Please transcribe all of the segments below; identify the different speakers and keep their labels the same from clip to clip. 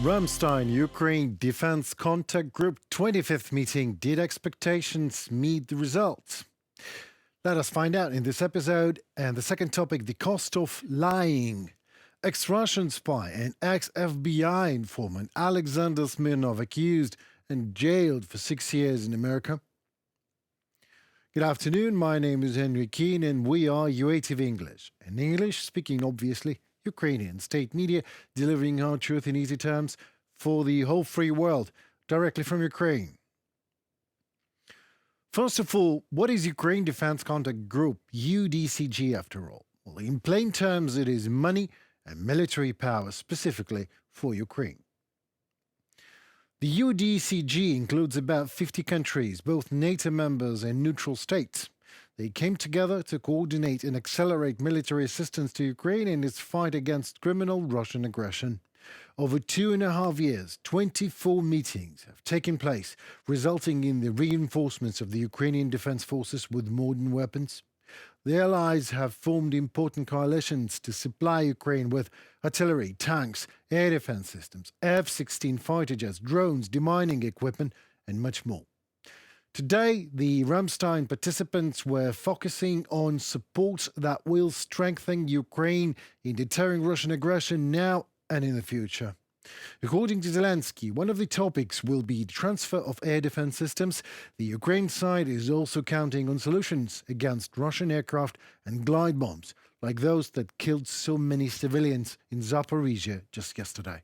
Speaker 1: Ramstein, Ukraine Defense Contact Group 25th meeting. Did expectations meet the results? Let us find out in this episode. And the second topic, the cost of lying. Ex-Russian spy and ex-FBI informant Alexander Smirnov accused and jailed for 6 years in America. Good afternoon, my name is Henry Keane and we are UATV English. In English, speaking obviously, Ukrainian state media delivering hard truth in easy terms for the whole free world, directly from Ukraine. First of all, what is Ukraine Defense Contact Group, UDCG after all? Well, in plain terms, it is money and military power specifically for Ukraine. The UDCG includes about 50 countries, both NATO members and neutral states. They came together to coordinate and accelerate military assistance to Ukraine in its fight against criminal Russian aggression. Over 2.5 years, 24 meetings have taken place, resulting in the reinforcements of the Ukrainian defense forces with modern weapons. The allies have formed important coalitions to supply Ukraine with artillery, tanks, air defense systems, F-16 fighter jets, drones, demining equipment, and much more. Today, the Ramstein participants were focusing on support that will strengthen Ukraine in deterring Russian aggression now and in the future. According to Zelensky, one of the topics will be the transfer of air defense systems. The Ukraine side is also counting on solutions against Russian aircraft and glide bombs, like those that killed so many civilians in Zaporizhia just yesterday.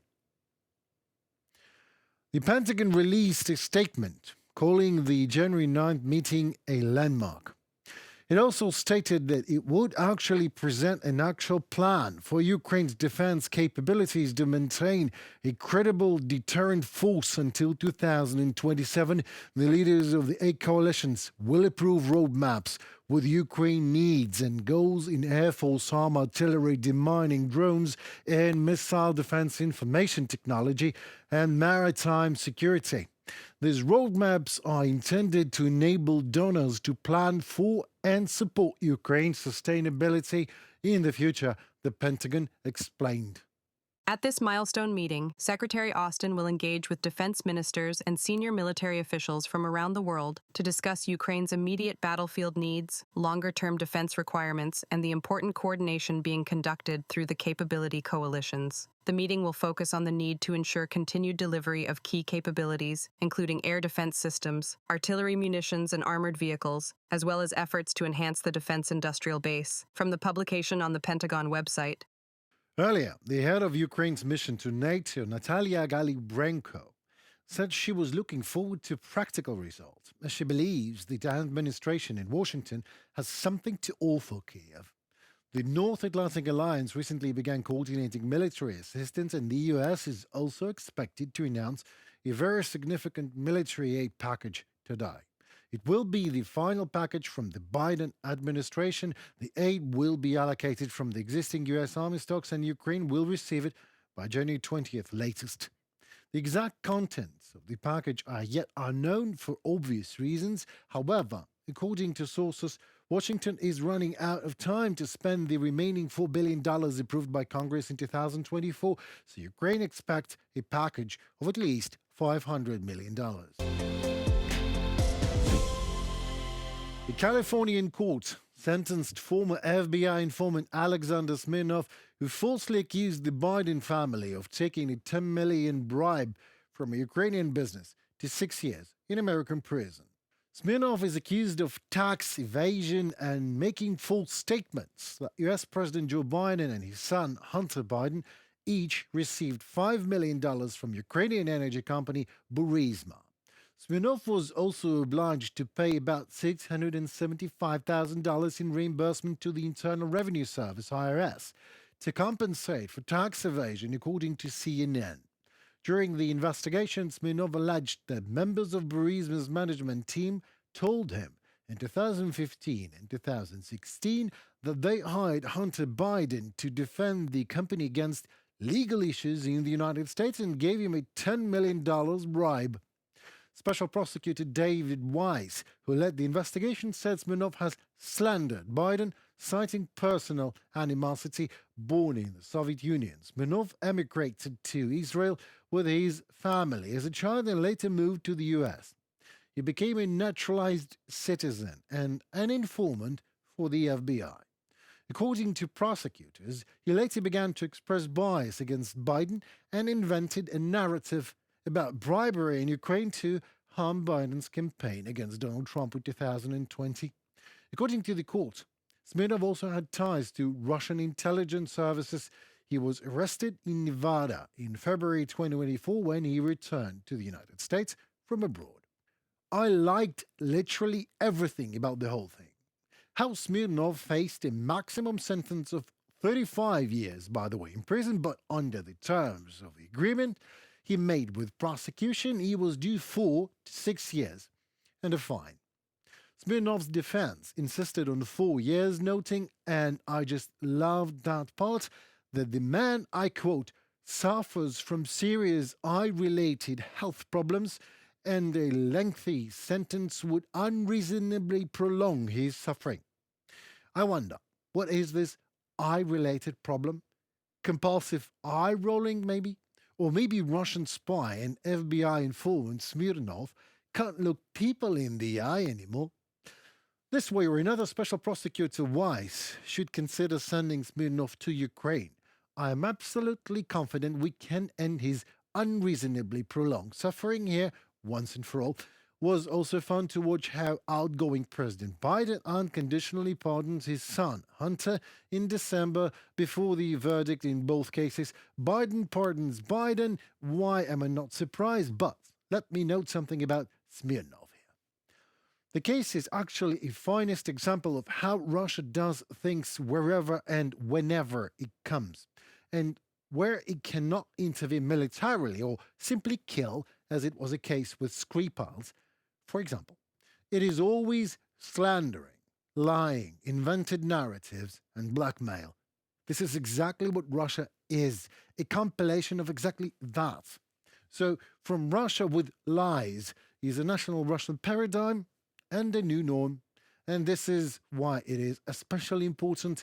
Speaker 1: The Pentagon released a statement calling the January 9th meeting a landmark. It also stated that it would actually present an actual plan for Ukraine's defense capabilities to maintain a credible deterrent force until 2027. The leaders of the 8 coalitions will approve roadmaps with Ukraine needs and goals in Air Force armor, artillery, demining, drones, and missile defense information technology and maritime security. These roadmaps are intended to enable donors to plan for and support Ukraine's sustainability in the future, the Pentagon explained.
Speaker 2: At this milestone meeting, Secretary Austin will engage with defense ministers and senior military officials from around the world to discuss Ukraine's immediate battlefield needs, longer-term defense requirements, and the important coordination being conducted through the capability coalitions. The meeting will focus on the need to ensure continued delivery of key capabilities, including air defense systems, artillery munitions, and armored vehicles, as well as efforts to enhance the defense industrial base. From the publication on the Pentagon website,
Speaker 1: Earlier, the head of Ukraine's mission to NATO, Natalia Galibrenko, said she was looking forward to practical results, as she believes the administration in Washington has something to offer Kiev. The North Atlantic Alliance recently began coordinating military assistance, and the US is also expected to announce a very significant military aid package today. It will be the final package from the Biden administration. The aid will be allocated from the existing U.S. Army stocks, and Ukraine will receive it by January 20th latest. The exact contents of the package are yet unknown for obvious reasons. However, according to sources, Washington is running out of time to spend the remaining $4 billion approved by Congress in 2024, so Ukraine expects a package of at least $500 million. A Californian court sentenced former FBI informant Alexander Smirnov, who falsely accused the Biden family of taking a $10 million bribe from a Ukrainian business, to 6 years in American prison. Smirnov is accused of tax evasion and making false statements that U.S. President Joe Biden and his son Hunter Biden each received $5 million from Ukrainian energy company Burisma. Smirnov was also obliged to pay about $675,000 in reimbursement to the Internal Revenue Service, IRS, to compensate for tax evasion, according to CNN. During the investigation, Smirnov alleged that members of Burisma's management team told him in 2015 and 2016 that they hired Hunter Biden to defend the company against legal issues in the United States and gave him a $10 million bribe. Special Prosecutor David Weiss, who led the investigation, said Smirnov has slandered Biden, citing personal animosity born in the Soviet Union. Smirnov emigrated to Israel with his family as a child and later moved to the US. He became a naturalized citizen and an informant for the FBI. According to prosecutors, he later began to express bias against Biden and invented a narrative about bribery in Ukraine to harm Biden's campaign against Donald Trump in 2020. According to the court, Smirnov also had ties to Russian intelligence services. He was arrested in Nevada in February 2024 when he returned to the United States from abroad. I liked literally everything about the whole thing. How Smirnov faced a maximum sentence of 35 years, by the way, in prison, but under the terms of the agreement he made with prosecution, he was due 4 to 6 years and a fine. Smirnov's defense insisted on 4 years, noting, and I just loved that part, that the man, I quote, suffers from serious eye-related health problems and a lengthy sentence would unreasonably prolong his suffering. I wonder, what is this eye-related problem? Compulsive eye-rolling, maybe? Or maybe Russian spy and FBI informant Smirnov can't look people in the eye anymore. This way or another, Special Prosecutor Weiss should consider sending Smirnov to Ukraine. I am absolutely confident we can end his unreasonably prolonged suffering here once and for all. Was also fun to watch how outgoing President Biden unconditionally pardons his son, Hunter, in December before the verdict in both cases. Biden pardons Biden. Why am I not surprised? But let me note something about Smirnov here. The case is actually a finest example of how Russia does things wherever and whenever it comes, and where it cannot intervene militarily or simply kill, as it was a case with Skripal's. For example, it is always slandering, lying, invented narratives, and blackmail. This is exactly what Russia is, a compilation of exactly that. So, from Russia with lies is a national Russian paradigm and a new norm. And this is why it is especially important,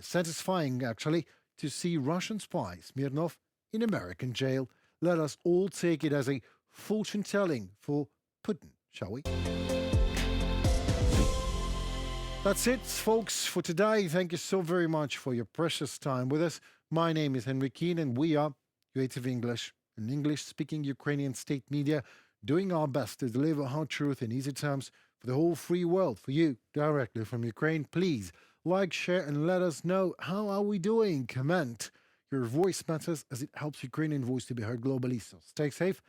Speaker 1: satisfying actually, to see Russian spy Smirnov in American jail. Let us all take it as a fortune-telling for Putin, shall we? That's it, folks, for today. Thank you so very much for your precious time with us. My name is Henry Keane, and we are UATV English, an English-speaking Ukrainian state media, doing our best to deliver hard truth in easy terms for the whole free world, for you, directly from Ukraine. Please like, share, and let us know how are we doing. Comment. Your voice matters as it helps Ukrainian voice to be heard globally. So stay safe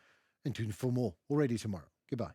Speaker 1: and tune in for more already tomorrow. Goodbye.